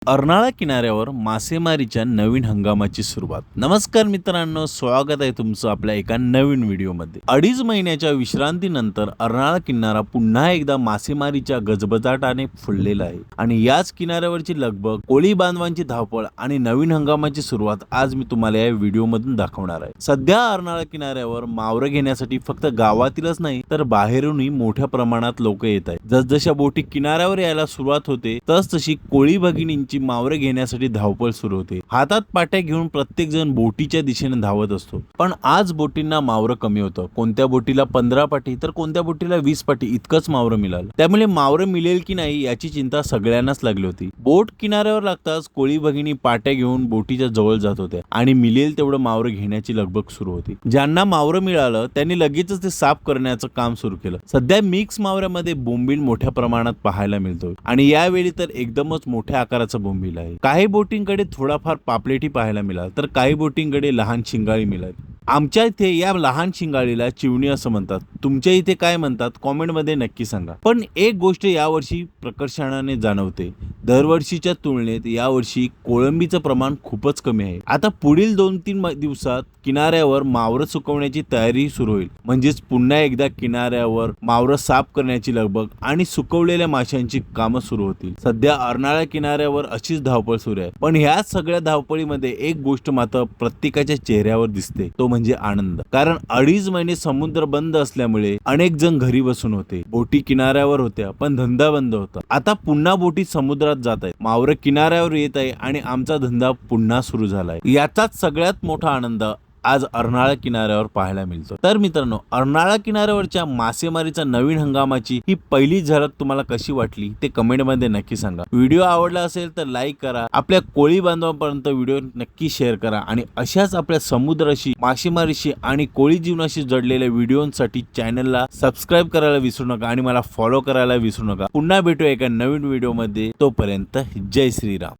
अर्नाळा किनाऱ्यावर मासेमारीच्या नवीन हंगामाची सुरुवात। नमस्कार मित्रांनो, स्वागत आहे तुमचं आपल्या एका नवीन व्हिडिओमध्ये। 2.5 महिन्याच्या विश्रांतीनंतर अर्नाळा किनारा पुन्हा एकदा मासेमारीच्या गजबजाटाने फुललेला आहे आणि याच किनाऱ्यावरची लगबग, कोळी बांधवांची धावपळ आणि नवीन हंगामाची सुरुवात आज मी तुम्हाला या व्हिडिओमधून दाखवणार आहे। सध्या अर्नाळा किनाऱ्यावर मावरं घेण्यासाठी फक्त गावातीलच नाही तर बाहेरूनही मोठ्या प्रमाणात लोक येत आहेत। जसजशा बोटी किनाऱ्यावर यायला सुरुवात होते तसतशी कोळी भगिनींची मावरे घेण्यासाठी धावपळ सुरू होते। हातात पाट्या घेऊन प्रत्येक जण बोटीच्या दिशेने धावत असतो, पण आज बोटींना मावरं कमी होतं। कोणत्या बोटीला 15 पाटी तर कोणत्या बोटीला 20 पाटी इतकंच मावरं मिळालं। त्यामुळे मावरं मिळेल की नाही याची चिंता सगळ्यांनाच लागली होती। बोट किनाऱ्यावर लागताच कोळी भगिनी पाट्या घेऊन बोटीच्या जवळ जात होत्या आणि मिळेल तेवढं मावरं घेण्याची लगबग सुरू होती। ज्यांना मावरं मिळालं त्यांनी लगेचच ते साफ करण्याचं काम सुरू केलं। सध्या मिक्स मावऱ्यामध्ये बोंबील मोठ्या प्रमाणात पाहायला मिळतो आणि यावेळी तर एकदमच मोठ्या आकाराचं बोंबील आहे। काही बोटींकडे थोडाफार पापलेटी पाहायला मिळाला तर काही बोटींकडे लहान शिंगाळी मिळाली। आमच्या इथे या लहान शिंगाळीला चिवणी असं म्हणतात। तुमच्या इथे काय म्हणतात कॉमेंटमध्ये नक्की सांगा। पण एक गोष्ट यावर्षी प्रकर्षाने जाणवते, दरवर्षीच्या तुलनेत यावर्षी कोळंबीचं प्रमाण खूपच कमी आहे। आता पुढील 2-3 दिवसात किनाऱ्यावर मावरं सुकवण्याची तयारी सुरू होईल, म्हणजेच पुन्हा एकदा किनाऱ्यावर मावरं साफ करण्याची लगबग आणि सुकवलेल्या माशांची कामं सुरू होतील। सध्या अर्नाळा किनाऱ्यावर अशीच धावपळ सुरू आहे, पण ह्या सगळ्या धावपळीमध्ये एक गोष्ट मात्र प्रत्येकाच्या चेहऱ्यावर दिसते, तो म्हणजे आनंद। कारण 2.5 महिने समुद्र बंद असल्यामुळे अनेक जण घरी बसून होते, बोटी किनाऱ्यावर होत्या पण धंदा बंद होता। आता पुन्हा बोटी समुद्रात जात आहेत, मावरं किनाऱ्यावर येत आहे आणि आमचा धंदा पुन्हा सुरू झालाय। याचाच सगळ्यात मोठा आनंद आज अर्नाळा किनाऱ्यावर पाहायला मिळतो। तर मित्रांनो, अर्नाळा किनाऱ्यावरच्या मासेमारीचा नवीन हंगामाची ही पहिली झलक तुम्हाला कशी वाटली ते कमेंटमध्ये नक्की सांगा। व्हिडिओ आवडला असेल तर लाईक करा, आपल्या कोळी बांधवांपर्यंत व्हिडिओ नक्की शेअर करा आणि अशाच आपल्या समुद्राशी, मासेमारीशी आणि कोळी जीवनाशी जडलेल्या व्हिडिओसाठी चॅनलला सबस्क्राईब करायला विसरू नका आणि मला फॉलो करायला विसरू नका। पुन्हा भेटू एका नवीन व्हिडिओमध्ये, तोपर्यंत जय श्रीराम।